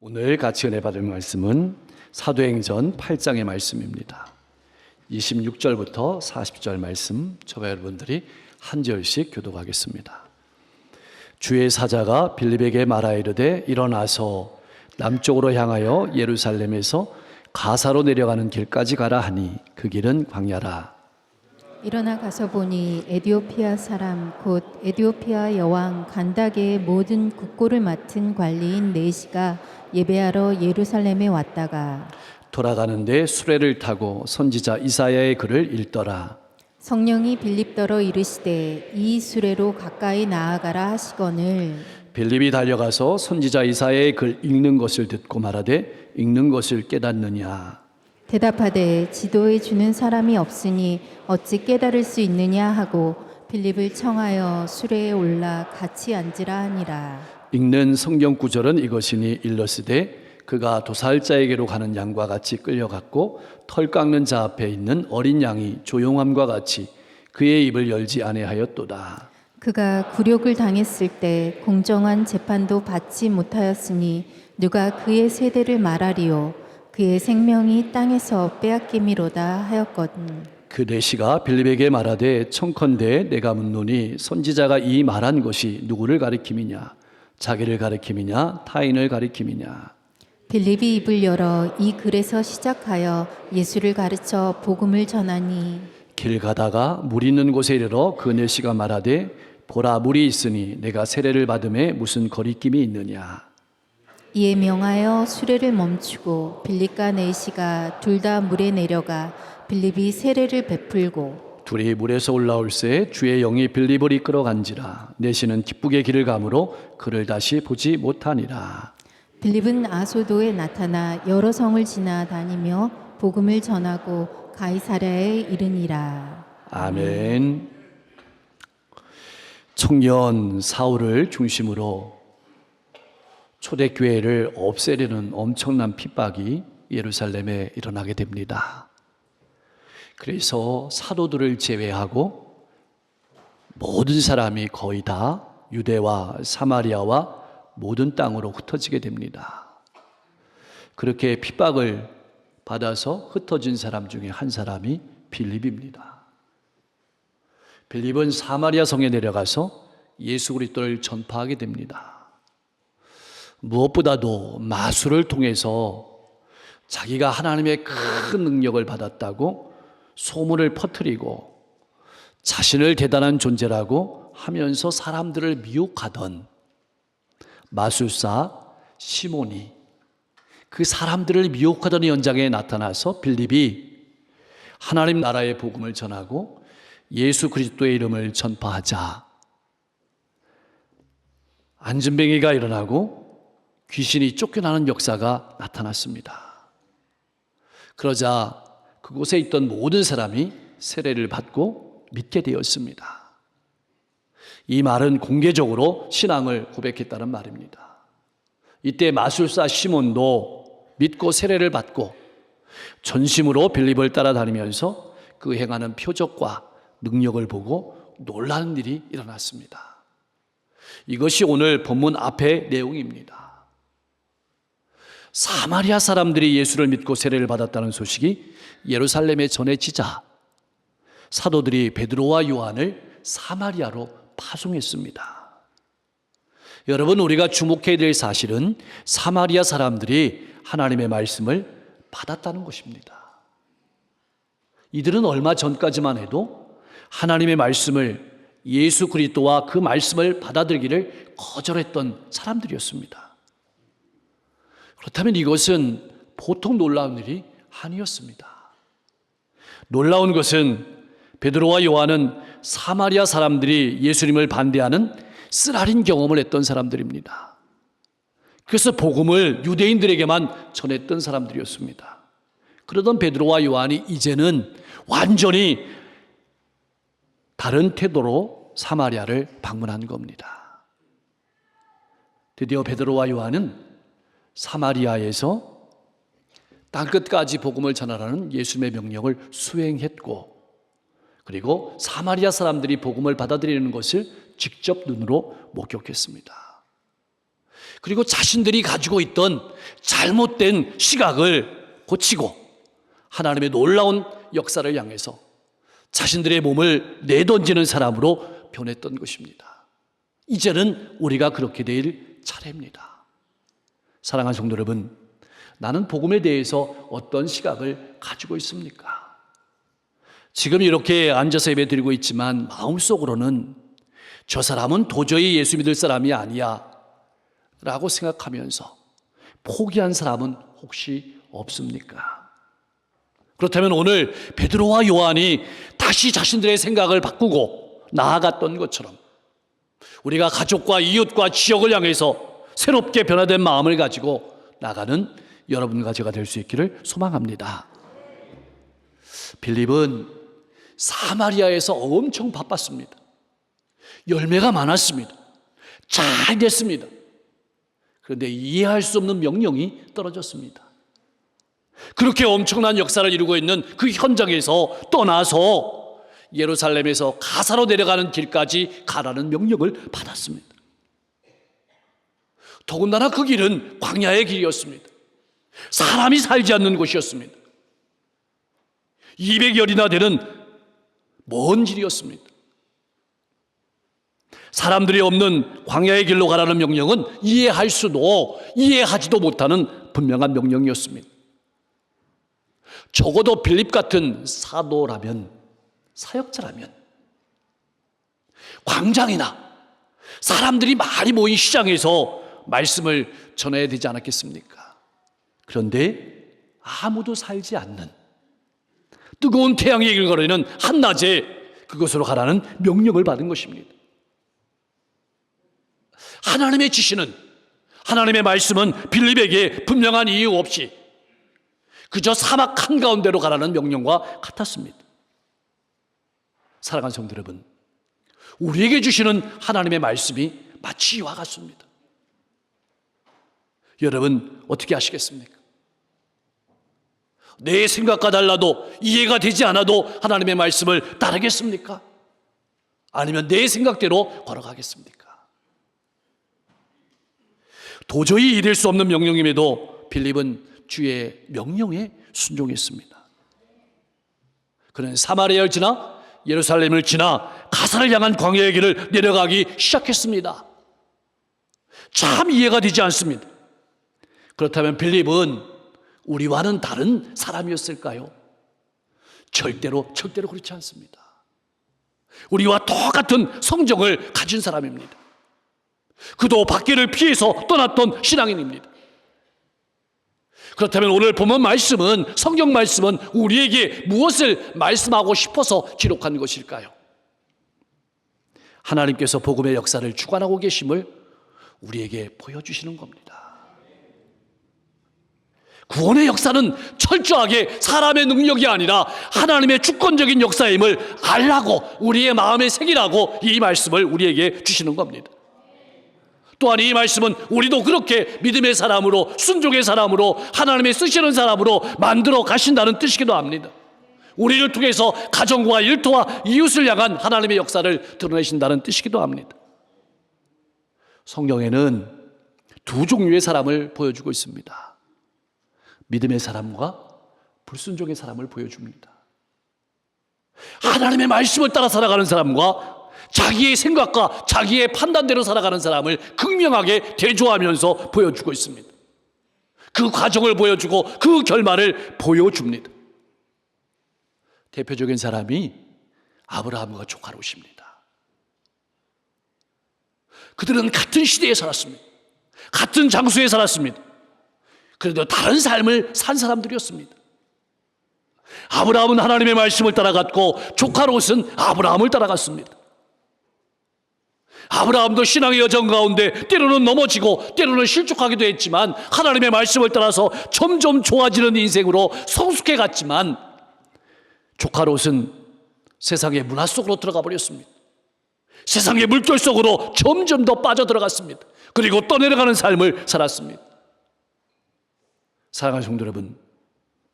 오늘 같이 은혜 받을 말씀은 사도행전 8장의 말씀입니다. 26절부터 40절 말씀 저와 여러분들이 한 절씩 교독하겠습니다. 주의 사자가 빌립에게 말하이르되 일어나서 남쪽으로 향하여 예루살렘에서 가사로 내려가는 길까지 가라 하니 그 길은 광야라. 일어나 가서 보니 에디오피아 사람 곧 에디오피아 여왕 간다게의 모든 국고를 맡은 관리인 네시가 예배하러 예루살렘에 왔다가 돌아가는데 수레를 타고 선지자 이사야의 글을 읽더라. 성령이 빌립더러 이르시되 이 수레로 가까이 나아가라 하시거늘 빌립이 달려가서 선지자 이사야의 글 읽는 것을 듣고 말하되 읽는 것을 깨닫느냐. 대답하되 지도해 주는 사람이 없으니 어찌 깨달을 수 있느냐 하고 빌립을 청하여 수레에 올라 같이 앉으라 하니라. 읽는 성경 구절은 이것이니 일러스되 그가 도살자에게로 가는 양과 같이 끌려갔고 털 깎는 자 앞에 있는 어린 양이 조용함과 같이 그의 입을 열지 아니하였도다. 그가 굴욕을 당했을 때 공정한 재판도 받지 못하였으니 누가 그의 세대를 말하리요. 그의 생명이 땅에서 빼앗김이로다 하였거든. 그 내시가 빌립에게 말하되 청컨대 내가 묻노니 선지자가 이 말한 것이 누구를 가리킴이냐 자기를 가리킴이냐 타인을 가리킴이냐. 빌립이 입을 열어 이 글에서 시작하여 예수를 가르쳐 복음을 전하니 길 가다가 물 있는 곳에 이르러 그 내시가 말하되 보라 물이 있으니 내가 세례를 받음에 무슨 거리낌이 있느냐. 이에 명하여 수레를 멈추고 빌립과 네시가 둘 다 물에 내려가 빌립이 세례를 베풀고 둘이 물에서 올라올새 주의 영이 빌립을 이끌어 간지라. 내시는 기쁘게 길을 가므로 그를 다시 보지 못하니라. 빌립은 아소도에 나타나 여러 성을 지나 다니며 복음을 전하고 가이사랴에 이르니라. 아멘. 청년 사울을 중심으로 초대교회를 없애려는 엄청난 핍박이 예루살렘에 일어나게 됩니다. 그래서 사도들을 제외하고 모든 사람이 거의 다 유대와 사마리아와 모든 땅으로 흩어지게 됩니다. 그렇게 핍박을 받아서 흩어진 사람 중에 한 사람이 빌립입니다. 빌립은 사마리아 성에 내려가서 예수 그리스도를 전파하게 됩니다. 무엇보다도 마술을 통해서 자기가 하나님의 큰 능력을 받았다고 소문을 퍼뜨리고 자신을 대단한 존재라고 하면서 사람들을 미혹하던 마술사 시몬이 그 사람들을 미혹하던 현장에 나타나서 빌립이 하나님 나라의 복음을 전하고 예수 그리스도의 이름을 전파하자 안진뱅이가 일어나고 귀신이 쫓겨나는 역사가 나타났습니다. 그러자 그곳에 있던 모든 사람이 세례를 받고 믿게 되었습니다. 이 말은 공개적으로 신앙을 고백했다는 말입니다. 이때 마술사 시몬도 믿고 세례를 받고 전심으로 빌립을 따라다니면서 그 행하는 표적과 능력을 보고 놀라는 일이 일어났습니다. 이것이 오늘 본문 앞의 내용입니다. 사마리아 사람들이 예수를 믿고 세례를 받았다는 소식이 예루살렘에 전해지자 사도들이 베드로와 요한을 사마리아로 파송했습니다. 여러분, 우리가 주목해야 될 사실은 사마리아 사람들이 하나님의 말씀을 받았다는 것입니다. 이들은 얼마 전까지만 해도 하나님의 말씀을 예수 그리스도와 그 말씀을 받아들이기를 거절했던 사람들이었습니다. 그렇다면 이것은 보통 놀라운 일이 아니었습니다. 놀라운 것은 베드로와 요한은 사마리아 사람들이 예수님을 반대하는 쓰라린 경험을 했던 사람들입니다. 그래서 복음을 유대인들에게만 전했던 사람들이었습니다. 그러던 베드로와 요한이 이제는 완전히 다른 태도로 사마리아를 방문한 겁니다. 드디어 베드로와 요한은 사마리아에서 땅끝까지 복음을 전하라는 예수님의 명령을 수행했고, 그리고 사마리아 사람들이 복음을 받아들이는 것을 직접 눈으로 목격했습니다. 그리고 자신들이 가지고 있던 잘못된 시각을 고치고 하나님의 놀라운 역사를 향해서 자신들의 몸을 내던지는 사람으로 변했던 것입니다. 이제는 우리가 그렇게 될 차례입니다. 사랑하는 성도 여러분, 나는 복음에 대해서 어떤 시각을 가지고 있습니까? 지금 이렇게 앉아서 예배 드리고 있지만 마음속으로는 저 사람은 도저히 예수 믿을 사람이 아니야 라고 생각하면서 포기한 사람은 혹시 없습니까? 그렇다면 오늘 베드로와 요한이 다시 자신들의 생각을 바꾸고 나아갔던 것처럼 우리가 가족과 이웃과 지역을 향해서 새롭게 변화된 마음을 가지고 나가는 여러분과 제가 될 수 있기를 소망합니다. 빌립은 사마리아에서 엄청 바빴습니다. 열매가 많았습니다. 잘 됐습니다. 그런데 이해할 수 없는 명령이 떨어졌습니다. 그렇게 엄청난 역사를 이루고 있는 그 현장에서 떠나서 예루살렘에서 가사로 내려가는 길까지 가라는 명령을 받았습니다. 더군다나 그 길은 광야의 길이었습니다. 사람이 살지 않는 곳이었습니다. 200열이나 되는 먼 길이었습니다. 사람들이 없는 광야의 길로 가라는 명령은 이해할 수도 이해하지도 못하는 분명한 명령이었습니다. 적어도 빌립 같은 사도라면, 사역자라면 광장이나 사람들이 많이 모인 시장에서 말씀을 전해야 되지 않았겠습니까? 그런데 아무도 살지 않는 뜨거운 태양이 일거리는 한낮에 그곳으로 가라는 명령을 받은 것입니다. 하나님의 지시는, 하나님의 말씀은 빌립에게 분명한 이유 없이 그저 사막 한가운데로 가라는 명령과 같았습니다. 사랑하는 성도 여러분, 우리에게 주시는 하나님의 말씀이 마치 이와 같습니다. 여러분 어떻게 하시겠습니까? 내 생각과 달라도 이해가 되지 않아도 하나님의 말씀을 따르겠습니까? 아니면 내 생각대로 걸어가겠습니까? 도저히 이룰 수 없는 명령임에도 빌립은 주의 명령에 순종했습니다. 그는 사마리아를 지나 예루살렘을 지나 가사를 향한 광야의 길을 내려가기 시작했습니다. 참 이해가 되지 않습니다. 그렇다면 빌립은 우리와는 다른 사람이었을까요? 절대로 그렇지 않습니다. 우리와 똑같은 성정을 가진 사람입니다. 그도 밖에를 피해서 떠났던 신앙인입니다. 그렇다면 오늘 본문 말씀은, 성경 말씀은 우리에게 무엇을 말씀하고 싶어서 기록한 것일까요? 하나님께서 복음의 역사를 주관하고 계심을 우리에게 보여주시는 겁니다. 구원의 역사는 철저하게 사람의 능력이 아니라 하나님의 주권적인 역사임을 알라고, 우리의 마음에 새기라고 이 말씀을 우리에게 주시는 겁니다. 또한 이 말씀은 우리도 그렇게 믿음의 사람으로, 순종의 사람으로, 하나님의 쓰시는 사람으로 만들어 가신다는 뜻이기도 합니다. 우리를 통해서 가정과 일터와 이웃을 향한 하나님의 역사를 드러내신다는 뜻이기도 합니다. 성경에는 두 종류의 사람을 보여주고 있습니다. 믿음의 사람과 불순종의 사람을 보여줍니다. 하나님의 말씀을 따라 살아가는 사람과 자기의 생각과 자기의 판단대로 살아가는 사람을 극명하게 대조하면서 보여주고 있습니다. 그 과정을 보여주고 그 결말을 보여줍니다. 대표적인 사람이 아브라함과 조카롯입니다. 그들은 같은 시대에 살았습니다. 같은 장소에 살았습니다. 그래도 다른 삶을 산 사람들이었습니다. 아브라함은 하나님의 말씀을 따라갔고 조카롯은 아브라함을 따라갔습니다. 아브라함도 신앙의 여정 가운데 때로는 넘어지고 때로는 실족하기도 했지만 하나님의 말씀을 따라서 점점 좋아지는 인생으로 성숙해 갔지만, 조카롯은 세상의 문화 속으로 들어가 버렸습니다. 세상의 물결 속으로 점점 더 빠져들어갔습니다. 그리고 떠내려가는 삶을 살았습니다. 사랑하는 성도 여러분,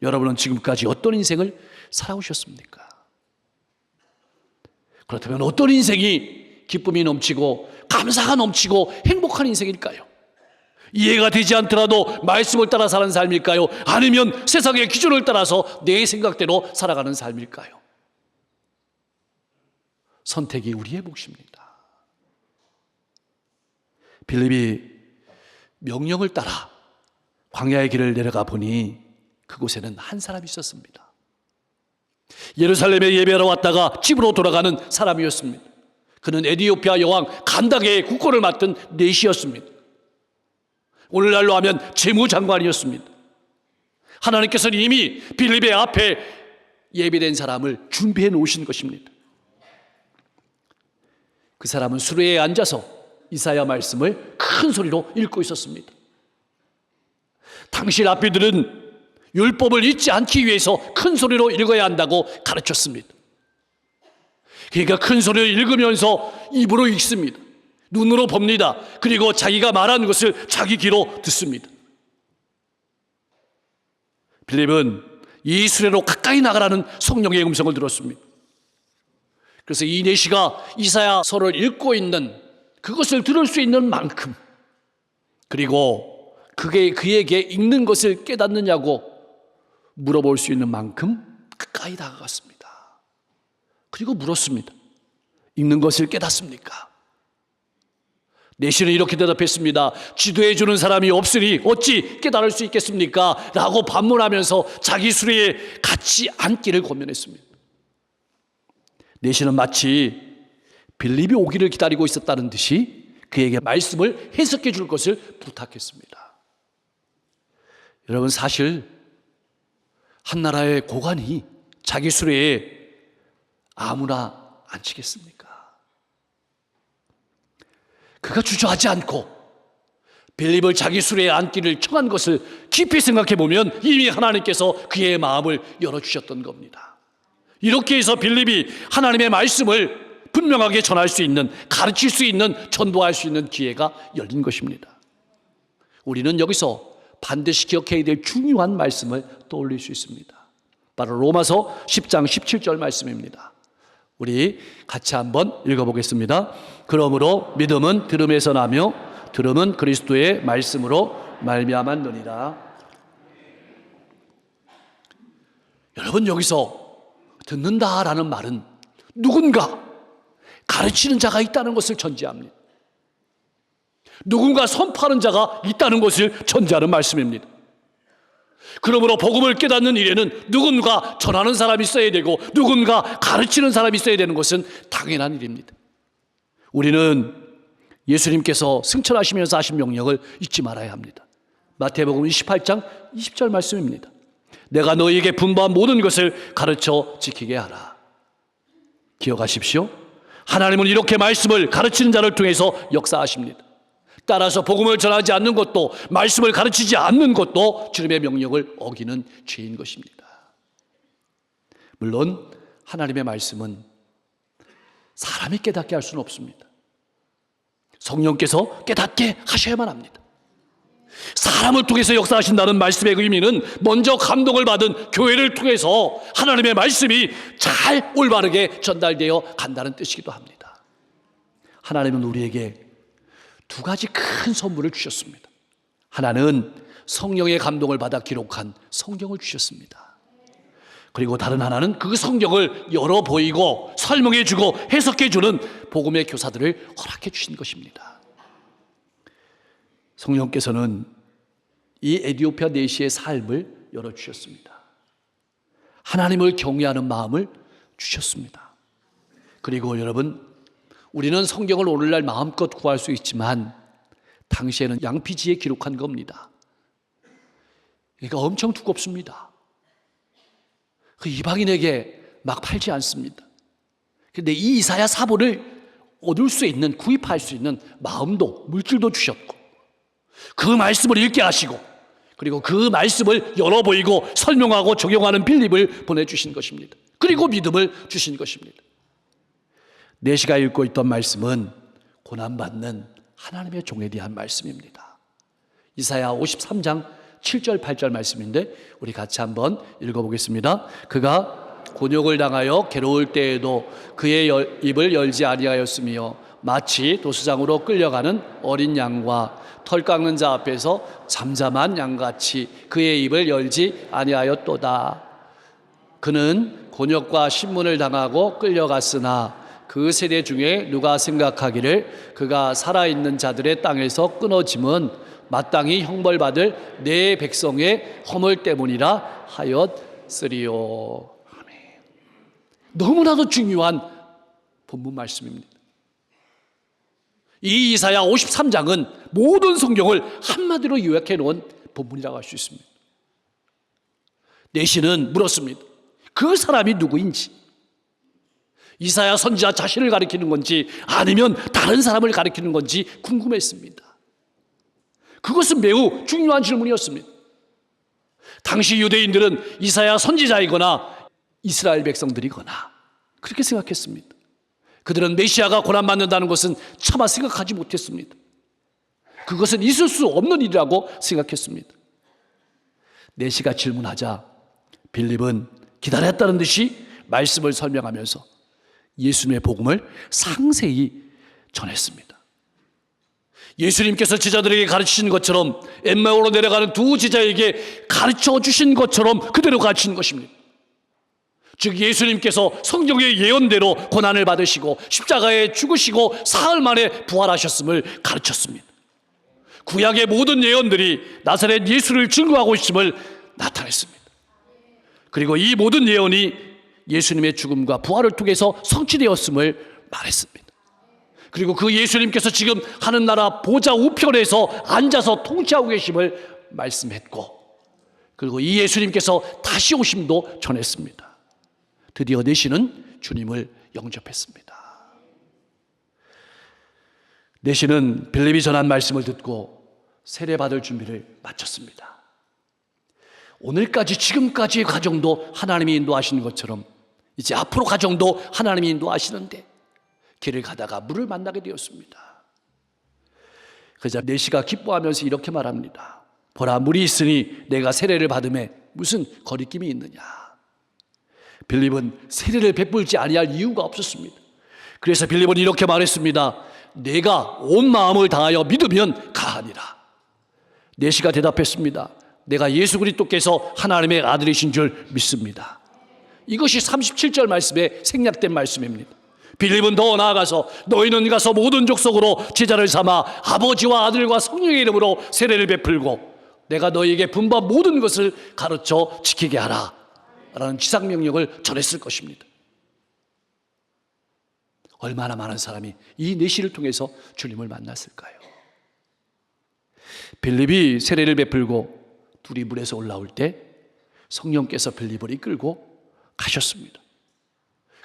여러분은 지금까지 어떤 인생을 살아오셨습니까? 그렇다면 어떤 인생이 기쁨이 넘치고 감사가 넘치고 행복한 인생일까요? 이해가 되지 않더라도 말씀을 따라 사는 삶일까요? 아니면 세상의 기준을 따라서 내 생각대로 살아가는 삶일까요? 선택이 우리의 몫입니다. 빌립이 명령을 따라 광야의 길을 내려가 보니 그곳에는 한 사람이 있었습니다. 예루살렘에 예배하러 왔다가 집으로 돌아가는 사람이었습니다. 그는 에티오피아 여왕 간다게의 국고를 맡은 넷이었습니다. 오늘날로 하면 재무장관이었습니다. 하나님께서는 이미 빌립의 앞에 예비된 사람을 준비해 놓으신 것입니다. 그 사람은 수레에 앉아서 이사야 말씀을 큰 소리로 읽고 있었습니다. 당시 랍비들은 율법을 잊지 않기 위해서 큰 소리로 읽어야 한다고 가르쳤습니다. 그러니까 큰 소리를 읽으면서 입으로 읽습니다. 눈으로 봅니다. 그리고 자기가 말하는 것을 자기 귀로 듣습니다. 빌립은 이 수레로 가까이 나가라는 성령의 음성을 들었습니다. 그래서 이 내시가 이사야서를 읽고 있는 그것을 들을 수 있는 만큼, 그리고 그게 그에게 읽는 것을 깨닫느냐고 물어볼 수 있는 만큼 가까이 다가갔습니다. 그리고 물었습니다. 읽는 것을 깨닫습니까? 내시는 이렇게 대답했습니다. 지도해 주는 사람이 없으니 어찌 깨달을 수 있겠습니까? 라고 반문하면서 자기 수레에 같이 앉기를 권면했습니다. 내시는 마치 빌립이 오기를 기다리고 있었다는 듯이 그에게 말씀을 해석해 줄 것을 부탁했습니다. 여러분, 사실 한 나라의 고관이 자기 수레에 아무나 앉히겠습니까? 그가 주저하지 않고 빌립을 자기 수레에 앉기를 청한 것을 깊이 생각해 보면 이미 하나님께서 그의 마음을 열어주셨던 겁니다. 이렇게 해서 빌립이 하나님의 말씀을 분명하게 전할 수 있는, 가르칠 수 있는, 전도할 수 있는 기회가 열린 것입니다. 우리는 여기서 반드시 기억해야 될 중요한 말씀을 떠올릴 수 있습니다. 바로 로마서 10장 17절 말씀입니다. 우리 같이 한번 읽어보겠습니다. 그러므로 믿음은 들음에서 나며 들음은 그리스도의 말씀으로 말미암았느니라. 여러분, 여기서 듣는다라는 말은 누군가 가르치는 자가 있다는 것을 전제합니다. 누군가 선포하는 자가 있다는 것을 전제하는 말씀입니다. 그러므로 복음을 깨닫는 일에는 누군가 전하는 사람이 있어야 되고 누군가 가르치는 사람이 있어야 되는 것은 당연한 일입니다. 우리는 예수님께서 승천하시면서 하신 명령을 잊지 말아야 합니다. 마태복음 28장 20절 말씀입니다. 내가 너희에게 분부한 모든 것을 가르쳐 지키게 하라. 기억하십시오. 하나님은 이렇게 말씀을 가르치는 자를 통해서 역사하십니다. 따라서 복음을 전하지 않는 것도, 말씀을 가르치지 않는 것도 주님의 명령을 어기는 죄인 것입니다. 물론 하나님의 말씀은 사람이 깨닫게 할 수는 없습니다. 성령께서 깨닫게 하셔야만 합니다. 사람을 통해서 역사하신다는 말씀의 의미는 먼저 감동을 받은 교회를 통해서 하나님의 말씀이 잘 올바르게 전달되어 간다는 뜻이기도 합니다. 하나님은 우리에게 두 가지 큰 선물을 주셨습니다. 하나는 성령의 감동을 받아 기록한 성경을 주셨습니다. 그리고 다른 하나는 그 성경을 열어 보이고 설명해 주고 해석해 주는 복음의 교사들을 허락해 주신 것입니다. 성령께서는 이 에티오피아 내시의 삶을 열어주셨습니다. 하나님을 경외하는 마음을 주셨습니다. 그리고 여러분, 우리는 성경을 오늘날 마음껏 구할 수 있지만 당시에는 양피지에 기록한 겁니다. 그러니까 엄청 두껍습니다. 그 이방인에게 막 팔지 않습니다. 그런데 이 이사야 사본을 얻을 수 있는, 구입할 수 있는 마음도, 물질도 주셨고 그 말씀을 읽게 하시고 그리고 그 말씀을 열어 보이고 설명하고 적용하는 빌립을 보내주신 것입니다. 그리고 믿음을 주신 것입니다. 내시가 읽고 있던 말씀은 고난받는 하나님의 종에 대한 말씀입니다. 이사야 53장 7절 8절 말씀인데 우리 같이 한번 읽어보겠습니다. 그가 곤욕을 당하여 괴로울 때에도 그의 입을 열지 아니하였으며 마치 도수장으로 끌려가는 어린 양과 털 깎는 자 앞에서 잠잠한 양같이 그의 입을 열지 아니하였도다. 그는 곤욕과 신문을 당하고 끌려갔으나 그 세대 중에 누가 생각하기를 그가 살아있는 자들의 땅에서 끊어짐은 마땅히 형벌받을 내 백성의 허물 때문이라 하였으리요. 아멘. 너무나도 중요한 본문 말씀입니다. 이 이사야 53장은 모든 성경을 한마디로 요약해 놓은 본문이라고 할 수 있습니다. 내시는 물었습니다. 그 사람이 누구인지. 이사야 선지자 자신을 가리키는 건지 아니면 다른 사람을 가리키는 건지 궁금했습니다. 그것은 매우 중요한 질문이었습니다. 당시 유대인들은 이사야 선지자이거나 이스라엘 백성들이거나 그렇게 생각했습니다. 그들은 메시아가 고난받는다는 것은 차마 생각하지 못했습니다. 그것은 있을 수 없는 일이라고 생각했습니다. 내시가 질문하자 빌립은 기다렸다는 듯이 말씀을 설명하면서 예수님의 복음을 상세히 전했습니다. 예수님께서 제자들에게 가르치신 것처럼 엠마오로 내려가는 두 제자에게 가르쳐 주신 것처럼 그대로 가르치는 것입니다. 즉 예수님께서 성경의 예언대로 고난을 받으시고 십자가에 죽으시고 사흘 만에 부활하셨음을 가르쳤습니다. 구약의 모든 예언들이 나사렛 예수를 증거하고 있음을 나타냈습니다. 그리고 이 모든 예언이 예수님의 죽음과 부활을 통해서 성취되었음을 말했습니다. 그리고 그 예수님께서 지금 하늘나라 보좌 우편에서 앉아서 통치하고 계심을 말씀했고, 그리고 이 예수님께서 다시 오심도 전했습니다. 드디어 내시는 주님을 영접했습니다. 내시는 빌립이 전한 말씀을 듣고 세례받을 준비를 마쳤습니다. 오늘까지 지금까지의 과정도 하나님이 인도하시는 것처럼 이제 앞으로 과정도 하나님이 인도하시는데 길을 가다가 물을 만나게 되었습니다. 그러자 내시가 기뻐하면서 이렇게 말합니다. 보라, 물이 있으니 내가 세례를 받음에 무슨 거리낌이 있느냐. 빌립은 세례를 베풀지 아니할 이유가 없었습니다. 그래서 빌립은 이렇게 말했습니다. 내가 온 마음을 다하여 믿으면 가하니라. 내시가 대답했습니다. 내가 예수 그리스도께서 하나님의 아들이신 줄 믿습니다. 이것이 37절 말씀에 생략된 말씀입니다. 빌립은 더 나아가서 너희는 가서 모든 족속으로 제자를 삼아 아버지와 아들과 성령의 이름으로 세례를 베풀고 내가 너희에게 분부한 모든 것을 가르쳐 지키게 하라 라는 지상명령을 전했을 것입니다. 얼마나 많은 사람이 이 내시를 통해서 주님을 만났을까요? 빌립이 세례를 베풀고 둘이 물에서 올라올 때 성령께서 빌립을 이끌고 가셨습니다.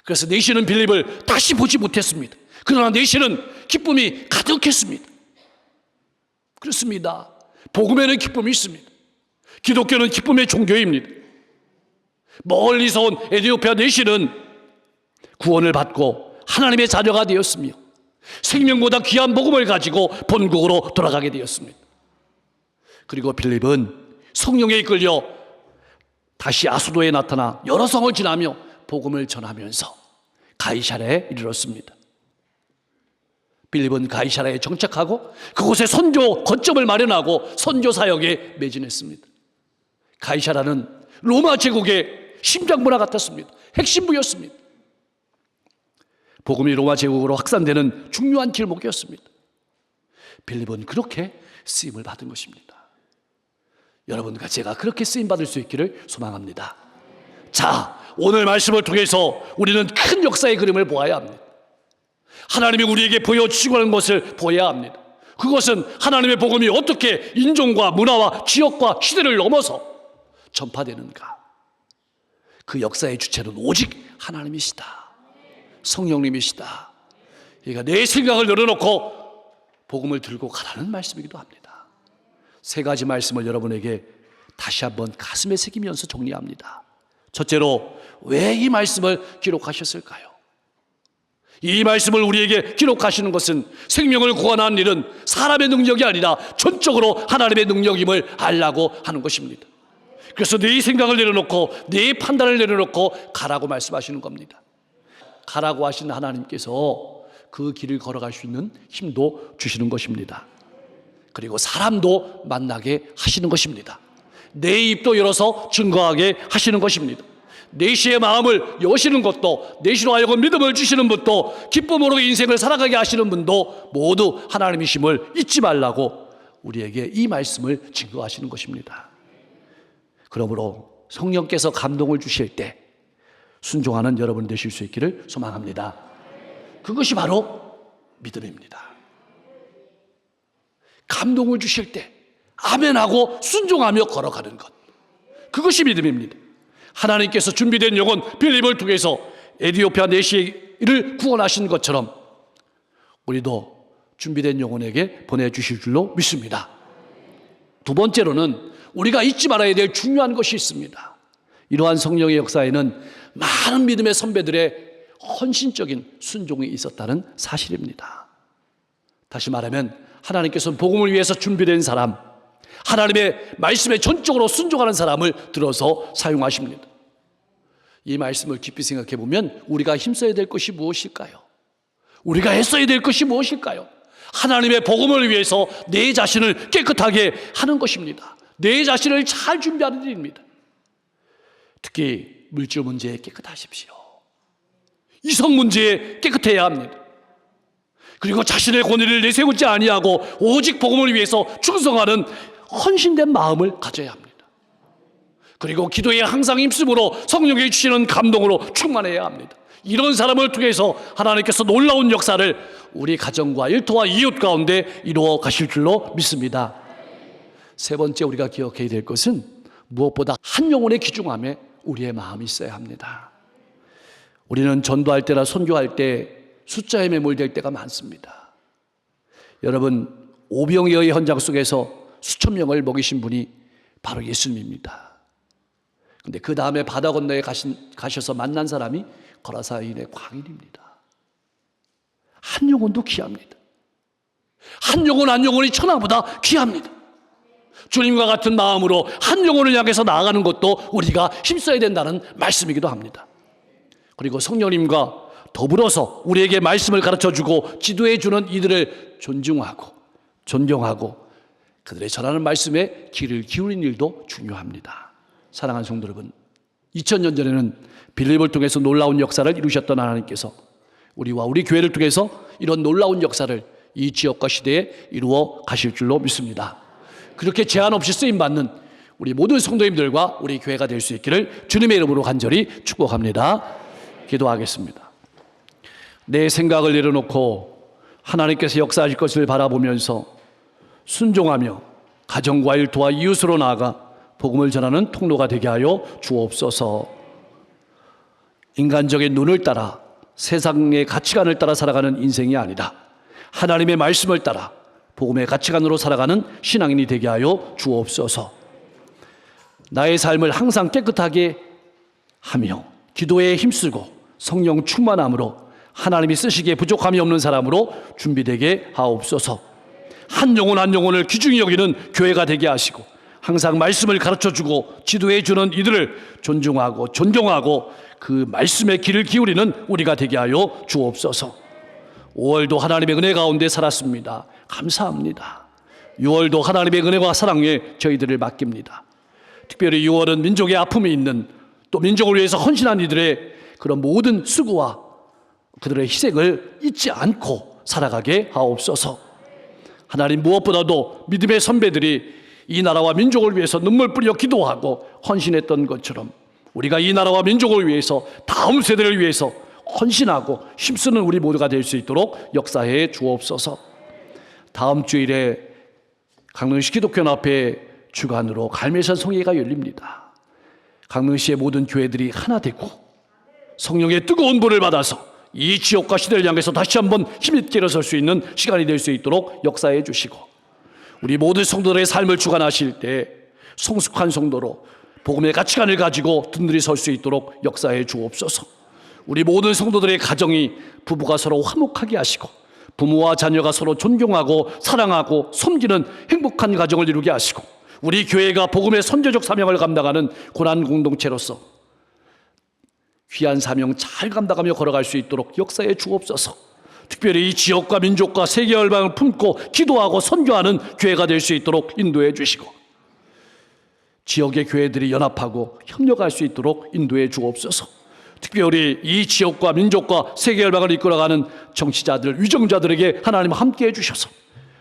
그래서 내시는 빌립을 다시 보지 못했습니다. 그러나 내시는 기쁨이 가득했습니다. 그렇습니다. 복음에는 기쁨이 있습니다. 기독교는 기쁨의 종교입니다. 멀리서 온 에디오피아 내시는 구원을 받고 하나님의 자녀가 되었으며 생명보다 귀한 복음을 가지고 본국으로 돌아가게 되었습니다. 그리고 빌립은 성령에 이끌려 다시 아수도에 나타나 여러 성을 지나며 복음을 전하면서 가이사랴에 이르렀습니다. 빌립은 가이사랴에 정착하고 그곳에 선교 거점을 마련하고 선교 사역에 매진했습니다. 가이사랴는 로마 제국의 심장부나 같았습니다. 핵심부였습니다. 복음이 로마 제국으로 확산되는 중요한 길목이었습니다. 빌립은 그렇게 쓰임을 받은 것입니다. 여러분과 제가 그렇게 쓰임받을 수 있기를 소망합니다. 자, 오늘 말씀을 통해서 우리는 큰 역사의 그림을 보아야 합니다. 하나님이 우리에게 보여주시고 하는 것을 보아야 합니다. 그것은 하나님의 복음이 어떻게 인종과 문화와 지역과 시대를 넘어서 전파되는가. 그 역사의 주체는 오직 하나님이시다. 성령님이시다. 그러니까 내 생각을 내려놓고 복음을 들고 가라는 말씀이기도 합니다. 세 가지 말씀을 여러분에게 다시 한번 가슴에 새기면서 정리합니다. 첫째로, 왜 이 말씀을 기록하셨을까요? 이 말씀을 우리에게 기록하시는 것은 생명을 구원하는 일은 사람의 능력이 아니라 전적으로 하나님의 능력임을 알라고 하는 것입니다. 그래서 내 생각을 내려놓고 내 판단을 내려놓고 가라고 말씀하시는 겁니다. 가라고 하신 하나님께서 그 길을 걸어갈 수 있는 힘도 주시는 것입니다. 그리고 사람도 만나게 하시는 것입니다. 내 입도 열어서 증거하게 하시는 것입니다. 내시의 마음을 여시는 것도, 내시로 하여금 믿음을 주시는 분도, 기쁨으로 인생을 살아가게 하시는 분도 모두 하나님이심을 잊지 말라고 우리에게 이 말씀을 증거하시는 것입니다. 그러므로 성령께서 감동을 주실 때 순종하는 여러분 되실 수 있기를 소망합니다. 그것이 바로 믿음입니다. 감동을 주실 때 아멘하고 순종하며 걸어가는 것, 그것이 믿음입니다. 하나님께서 준비된 영혼 빌립을 통해서 에디오피아 내시를 구원하신 것처럼 우리도 준비된 영혼에게 보내주실 줄로 믿습니다. 두 번째로는 우리가 잊지 말아야 될 중요한 것이 있습니다. 이러한 성령의 역사에는 많은 믿음의 선배들의 헌신적인 순종이 있었다는 사실입니다. 다시 말하면 하나님께서는 복음을 위해서 준비된 사람, 하나님의 말씀에 전적으로 순종하는 사람을 들어서 사용하십니다. 이 말씀을 깊이 생각해 보면 우리가 힘써야 될 것이 무엇일까요? 우리가 했어야 될 것이 무엇일까요? 하나님의 복음을 위해서 내 자신을 깨끗하게 하는 것입니다. 내 자신을 잘 준비하는 일입니다. 특히 물질 문제에 깨끗하십시오. 이성 문제에 깨끗해야 합니다. 그리고 자신의 권위를 내세우지 아니하고 오직 복음을 위해서 충성하는 헌신된 마음을 가져야 합니다. 그리고 기도에 항상 힘쓰므로 성령이 주시는 감동으로 충만해야 합니다. 이런 사람을 통해서 하나님께서 놀라운 역사를 우리 가정과 일터와 이웃 가운데 이루어 가실 줄로 믿습니다. 세 번째 우리가 기억해야 될 것은 무엇보다 한 영혼의 귀중함에 우리의 마음이 있어야 합니다. 우리는 전도할 때나 선교할 때 숫자에 매몰될 때가 많습니다. 여러분, 오병이어의 현장 속에서 수천 명을 먹이신 분이 바로 예수님입니다. 근데 그 다음에 바다 건너에 가셔서 만난 사람이 거라사인의 광인입니다. 한 영혼도 귀합니다. 한 영혼 한 영혼이 천하보다 귀합니다. 주님과 같은 마음으로 한 영혼을 향해서 나아가는 것도 우리가 힘써야 된다는 말씀이기도 합니다. 그리고 성령님과 더불어서 우리에게 말씀을 가르쳐주고 지도해주는 이들을 존중하고 존경하고 그들의 전하는 말씀에 귀를 기울이는 일도 중요합니다. 사랑하는 성도 여러분, 2000년 전에는 빌립을 통해서 놀라운 역사를 이루셨던 하나님께서 우리와 우리 교회를 통해서 이런 놀라운 역사를 이 지역과 시대에 이루어 가실 줄로 믿습니다. 그렇게 제한 없이 쓰임받는 우리 모든 성도님들과 우리 교회가 될 수 있기를 주님의 이름으로 간절히 축복합니다. 기도하겠습니다. 내 생각을 내려놓고 하나님께서 역사하실 것을 바라보면서 순종하며 가정과 일터와 이웃으로 나아가 복음을 전하는 통로가 되게 하여 주옵소서. 인간적인 눈을 따라 세상의 가치관을 따라 살아가는 인생이 아니라 하나님의 말씀을 따라 복음의 가치관으로 살아가는 신앙인이 되게 하여 주옵소서. 나의 삶을 항상 깨끗하게 하며 기도에 힘쓰고 성령 충만함으로 하나님이 쓰시기에 부족함이 없는 사람으로 준비되게 하옵소서. 한 영혼 한 영혼을 귀중히 여기는 교회가 되게 하시고 항상 말씀을 가르쳐주고 지도해주는 이들을 존중하고 존경하고 그 말씀에 귀를 기울이는 우리가 되게 하여 주옵소서. 5월도 하나님의 은혜 가운데 살았습니다. 감사합니다. 6월도 하나님의 은혜와 사랑에 저희들을 맡깁니다. 특별히 6월은 민족의 아픔이 있는 또 민족을 위해서 헌신한 이들의 그런 모든 수고와 그들의 희생을 잊지 않고 살아가게 하옵소서. 하나님, 무엇보다도 믿음의 선배들이 이 나라와 민족을 위해서 눈물 뿌려 기도하고 헌신했던 것처럼 우리가 이 나라와 민족을 위해서 다음 세대를 위해서 헌신하고 힘쓰는 우리 모두가 될 수 있도록 역사해 주옵소서. 다음 주일에 강릉시 기독교연합회 주관으로 갈매산 송예가 열립니다. 강릉시의 모든 교회들이 하나 되고 성령의 뜨거운 불을 받아서 이 지역과 시대를 향해서 다시 한번 힘있게 일어설 수 있는 시간이 될 수 있도록 역사해 주시고 우리 모든 성도들의 삶을 주관하실 때 성숙한 성도로 복음의 가치관을 가지고 든든히 설 수 있도록 역사해 주옵소서. 우리 모든 성도들의 가정이 부부가 서로 화목하게 하시고 부모와 자녀가 서로 존경하고 사랑하고 섬기는 행복한 가정을 이루게 하시고 우리 교회가 복음의 선교적 사명을 감당하는 고난 공동체로서 귀한 사명 잘 감당하며 걸어갈 수 있도록 역사해 주옵소서. 특별히 이 지역과 민족과 세계 열방을 품고 기도하고 선교하는 교회가 될 수 있도록 인도해 주시고, 지역의 교회들이 연합하고 협력할 수 있도록 인도해 주옵소서. 특별히 이 지역과 민족과 세계 열방을 이끌어가는 정치자들, 위정자들에게 하나님 함께해 주셔서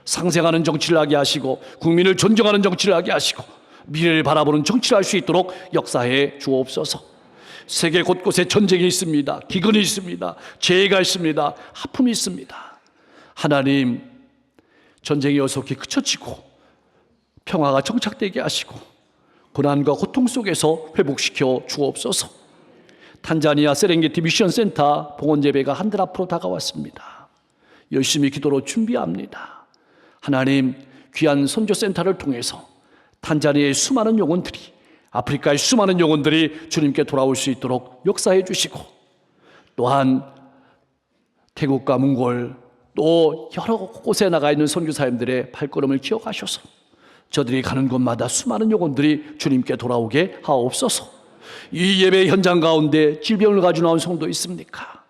상생하는 정치를 하게 하시고, 국민을 존경하는 정치를 하게 하시고, 미래를 바라보는 정치를 할 수 있도록 역사해 주옵소서. 세계 곳곳에 전쟁이 있습니다. 기근이 있습니다. 재해가 있습니다. 아픔이 있습니다. 하나님, 전쟁이 요속히 그쳐지고 평화가 정착되게 하시고 고난과 고통 속에서 회복시켜 주옵소서. 탄자니아 세렝게티 미션 센터 봉헌 예배가 한달 앞으로 다가왔습니다. 열심히 기도로 준비합니다. 하나님, 귀한 선교센터를 통해서 탄자니아의 수많은 영혼들이, 아프리카의 수많은 영혼들이 주님께 돌아올 수 있도록 역사해 주시고, 또한 태국과 몽골, 또 여러 곳에 나가 있는 선교사님들의 발걸음을 기억하셔서 저들이 가는 곳마다 수많은 영혼들이 주님께 돌아오게 하옵소서. 이 예배 현장 가운데 질병을 가지고 나온 성도 있습니까?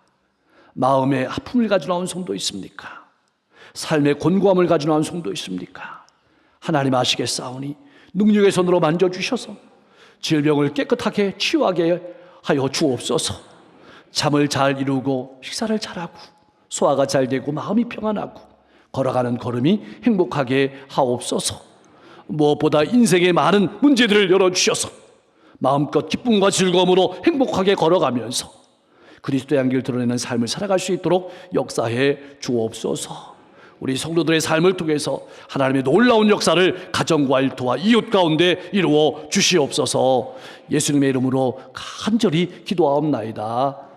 마음의 아픔을 가지고 나온 성도 있습니까? 삶의 곤고함을 가지고 나온 성도 있습니까? 하나님 아시겠사오니 능력의 손으로 만져주셔서 질병을 깨끗하게 치유하게 하여 주옵소서. 잠을 잘 이루고 식사를 잘하고 소화가 잘 되고 마음이 평안하고 걸어가는 걸음이 행복하게 하옵소서. 무엇보다 인생의 많은 문제들을 열어주셔서 마음껏 기쁨과 즐거움으로 행복하게 걸어가면서 그리스도의 향기를 드러내는 삶을 살아갈 수 있도록 역사해 주옵소서. 우리 성도들의 삶을 통해서 하나님의 놀라운 역사를 가정과 일터와 이웃 가운데 이루어 주시옵소서. 예수님의 이름으로 간절히 기도하옵나이다.